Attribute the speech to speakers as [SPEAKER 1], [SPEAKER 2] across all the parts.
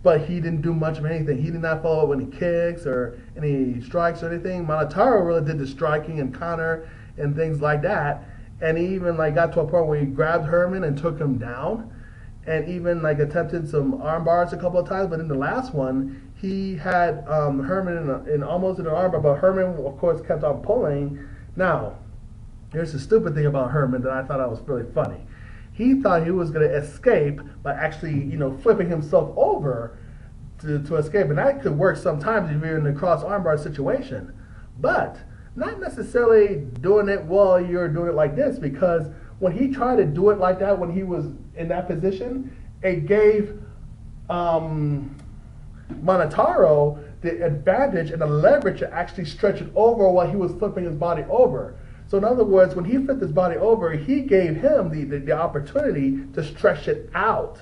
[SPEAKER 1] but he didn't do much of anything. He did not follow up with any kicks or any strikes or anything. Minotauro really did the striking and counter and things like that. And he even like got to a point where he grabbed Herman and took him down, and even like attempted some arm bars a couple of times. But in the last one, he had Herman in almost in an arm bar, but Herman of course kept on pulling. Now, here's the stupid thing about Herman that I thought was really funny. He thought he was going to escape by actually, flipping himself over to escape, and that could work sometimes if you're in a cross armbar situation, but not necessarily doing it while you're doing it like this, because when he tried to do it like that when he was in that position, it gave Minotauro the advantage and the leverage to actually stretch it over while he was flipping his body over. So in other words, when he flipped his body over, he gave him the opportunity to stretch it out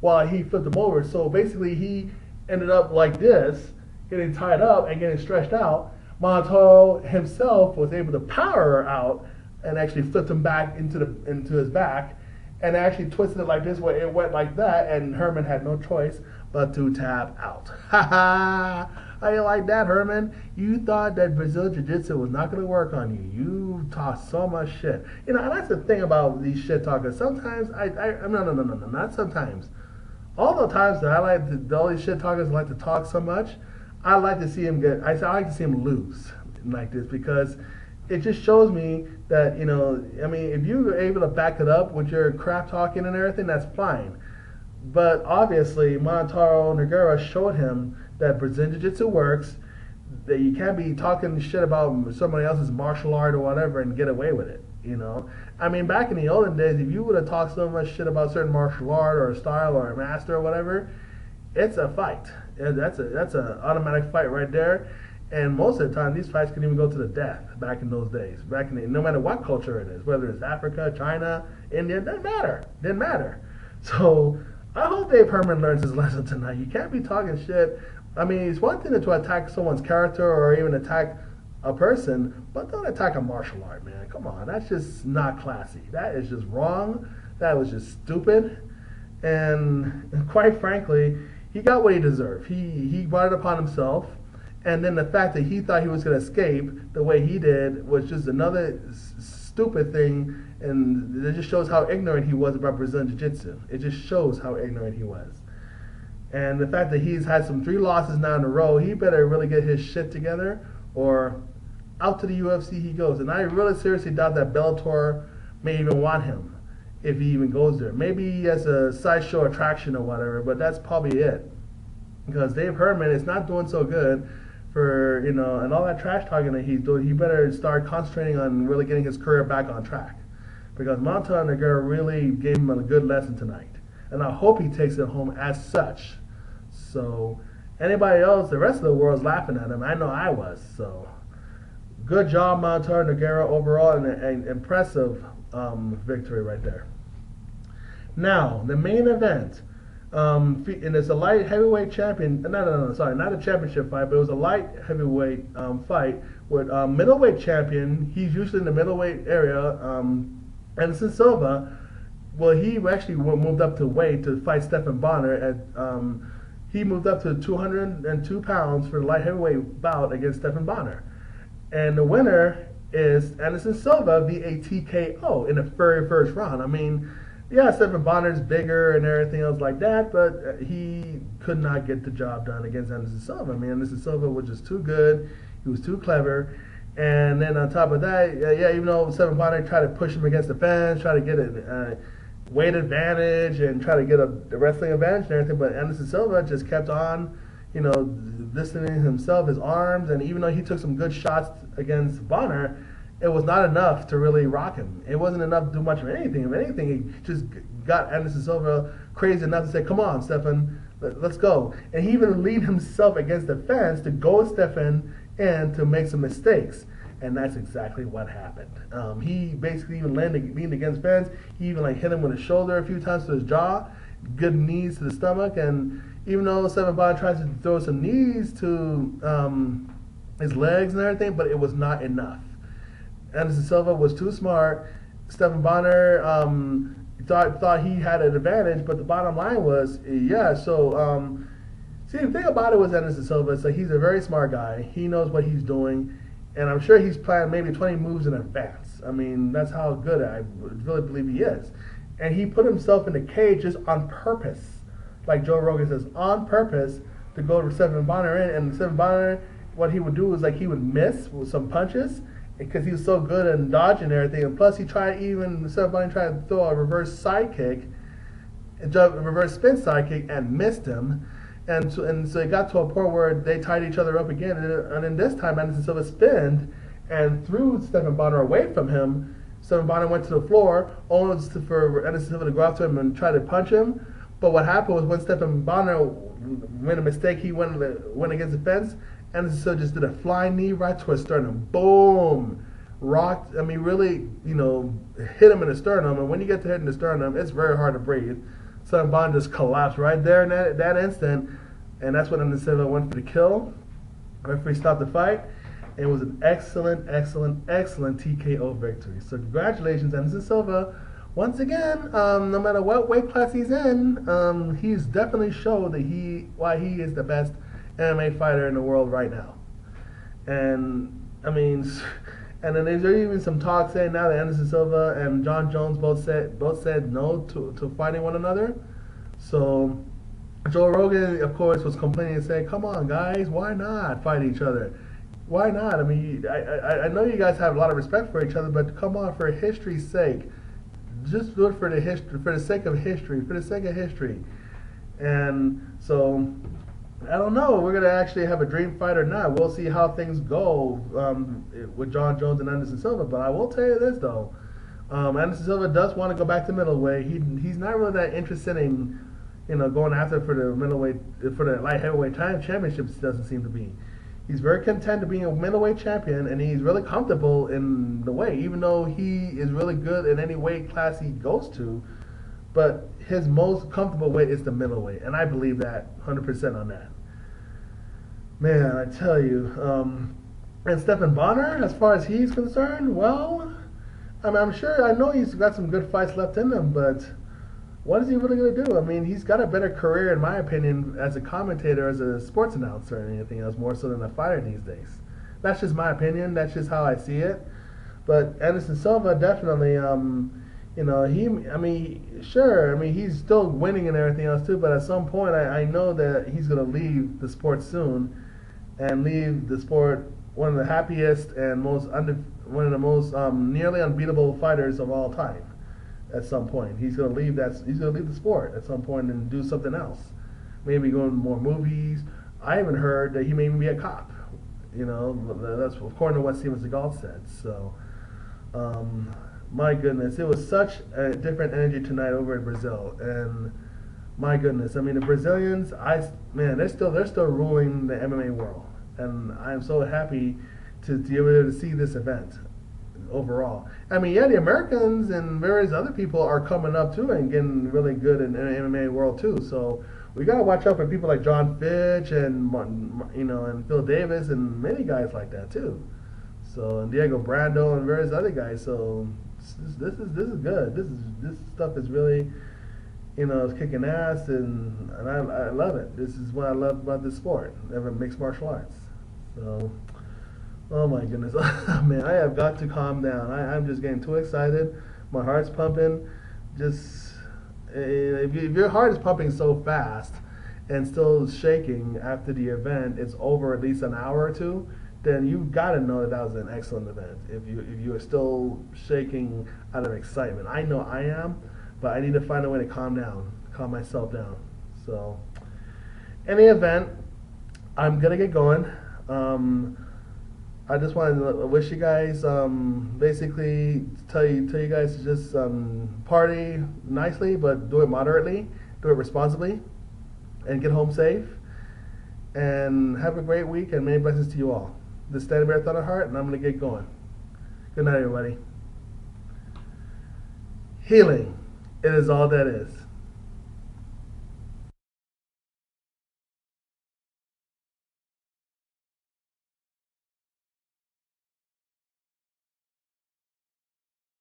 [SPEAKER 1] while he flipped him over. So basically he ended up like this, getting tied up and getting stretched out. Minotauro himself was able to power out and actually flipped him back into his back, and actually twisted it like this where it went like that, and Herman had no choice but to tap out. Ha ha! How you like that, Herman? You thought that Brazilian Jiu-Jitsu was not going to work on you. You talk so much shit. And that's the thing about these shit talkers. Sometimes no, not sometimes. All the times that all these shit talkers like to talk so much, I like to see him I like to see him lose like this, because it just shows me that, if you're able to back it up with your crap talking and everything, that's fine. But obviously, Minotauro Nogueira showed him that Brazilian Jiu-Jitsu works, that you can't be talking shit about somebody else's martial art or whatever and get away with it, back in the olden days, if you would have talked so much shit about certain martial art or a style or a master or whatever, it's a fight. That's an automatic fight right there. And most of the time, these fights can even go to the death back in those days. No matter what culture it is, whether it's Africa, China, India, didn't matter. So I hope Dave Herman learns his lesson tonight. You can't be talking shit. It's one thing to attack someone's character or even attack a person, but don't attack a martial art, man. Come on, that's just not classy. That is just wrong. That was just stupid. And quite frankly, he got what he deserved. He brought it upon himself. And then the fact that he thought he was going to escape the way he did was just another stupid thing, and it just shows how ignorant he was about Brazilian Jiu-Jitsu. It just shows how ignorant he was. And the fact that he's had 3 losses now in a row, he better really get his shit together, or out to the UFC he goes. And I really seriously doubt that Bellator may even want him if he even goes there. Maybe as a sideshow attraction or whatever, but that's probably it. Because Dave Herman is not doing so good for, and all that trash talking that he's doing. He better start concentrating on really getting his career back on track. Because Minotauro Nogueira really gave him a good lesson tonight. And I hope he takes it home as such. So anybody else, the rest of the world's laughing at him. I know I was. So good job, Minotauro Nogueira, overall, and an impressive victory right there. Now, the main event. And it's a light heavyweight champion. No, sorry, not a championship fight, but it was a light heavyweight fight with middleweight champion. He's usually in the middleweight area. Anderson Silva, well, he actually moved up to weight to fight Stephan Bonnar. He moved up to 202 pounds for the light heavyweight bout against Stephan Bonnar. And the winner is Anderson Silva via TKO in the very first round. Yeah, Stephan Bonnar's bigger and everything else like that, but he could not get the job done against Anderson Silva. Anderson Silva was just too good. He was too clever. And then on top of that, even though Stephan Bonnar tried to push him against the fence, try to get a weight advantage and try to get a wrestling advantage and everything, but Anderson Silva just kept on, distancing himself, his arms, and even though he took some good shots against Bonnar, it was not enough to really rock him. It wasn't enough to do much of anything. If anything, he just got Anderson Silva crazy enough to say, come on, Stephan, let's go. And he even leaned himself against the fence to go with Stephan and to make some mistakes. And that's exactly what happened. He basically even leaned against fence. He even hit him with his shoulder a few times to his jaw, good knees to the stomach. And even though Stephan Bonnar tries to throw some knees to his legs and everything, but it was not enough. Anderson Silva was too smart. Stephan Bonnar thought he had an advantage, but the bottom line was, See, the thing about it with Anderson Silva is that he's a very smart guy. He knows what he's doing, and I'm sure he's planned maybe 20 moves in advance. I mean, that's how good I really believe he is. And he put himself in the cage just on purpose, like Joe Rogan says, on purpose to go to Stephan Bonnar in. And Stephan Bonnar, what he would do is like he would miss with some punches because he was so good at dodging everything. And plus, Stephan Bonnar tried to throw a reverse sidekick, a reverse spin sidekick, and missed him. And so it got to a point where they tied each other up again. And then this time, Anderson Silva spinned and threw Stephan Bonnar away from him. Stephan Bonnar went to the floor, only for Anderson Silva to go after him and try to punch him. But what happened was when Stephan Bonnar made a mistake, he went against the fence. Anderson Silva just did a flying knee right to his sternum. Boom! Rocked, really, hit him in the sternum. And when you get to hitting the sternum, it's very hard to breathe. Stephan Bonnar just collapsed right there in that instant. And that's when Anderson Silva went for the kill. Referee stopped the fight. It was an excellent, excellent, excellent TKO victory. So congratulations, Anderson Silva. Once again, no matter what weight class he's in, he's definitely showed that why he is the best MMA fighter in the world right now. And and then there's even some talk saying now that Anderson Silva and John Jones both said no to fighting one another. So Joe Rogan, of course, was complaining and saying, "Come on, guys, why not fight each other? Why not? I know you guys have a lot of respect for each other, but come on, for history's sake, just do it for the sake of history." And so I don't know. We're gonna actually have a dream fight or not. We'll see how things go with John Jones and Anderson Silva. But I will tell you this though, Anderson Silva does want to go back to middleweight. He's not really that interested in going after for the middleweight for the light heavyweight championships. Doesn't seem to be. He's very content to being a middleweight champion, and he's really comfortable in the weight, even though he is really good in any weight class he goes to. But his most comfortable weight is the middleweight, and I believe that 100% on that. Man, I tell you. And Stephan Bonnar, as far as he's concerned, well, I'm sure, I know he's got some good fights left in him, but what is he really going to do? He's got a better career, in my opinion, as a commentator, as a sports announcer, and anything else, more so than a fighter these days. That's just my opinion. That's just how I see it. But Anderson Silva definitely, he's still winning and everything else too. But at some point, I know that he's going to leave the sport soon, and leave the sport one of the happiest and one of the most nearly unbeatable fighters of all time. At some point, he's gonna leave the sport at some point and do something else. Maybe go into more movies. I even heard that he may even be a cop. That's according to what Steven Seagal said. So, my goodness, it was such a different energy tonight over in Brazil, and my goodness, the Brazilians, they're still ruling the MMA world, and I'm so happy to be able to see this event. Overall, the Americans and various other people are coming up too and getting really good in the MMA world too. So we gotta watch out for people like John Fitch and and Phil Davis and many guys like that too. So and Diego Brandao and various other guys. So this is good. This stuff is really it's kicking ass and I love it. This is what I love about this sport, mixed martial arts. So. Oh my goodness, man! I have got to calm down. I'm just getting too excited. My heart's pumping. Just if your heart is pumping so fast and still shaking after the event, it's over at least an hour or two. Then you've got to know that was an excellent event. If you are still shaking out of excitement, I know I am, but I need to find a way to calm myself down. So, any event, I'm gonna get going. I just wanted to wish you guys, basically tell you guys to just party nicely, but do it moderately, do it responsibly, and get home safe. And have a great week, and many blessings to you all. This is Bear Thunder Heart, and I'm going to get going. Good night, everybody. Healing, it is all that is.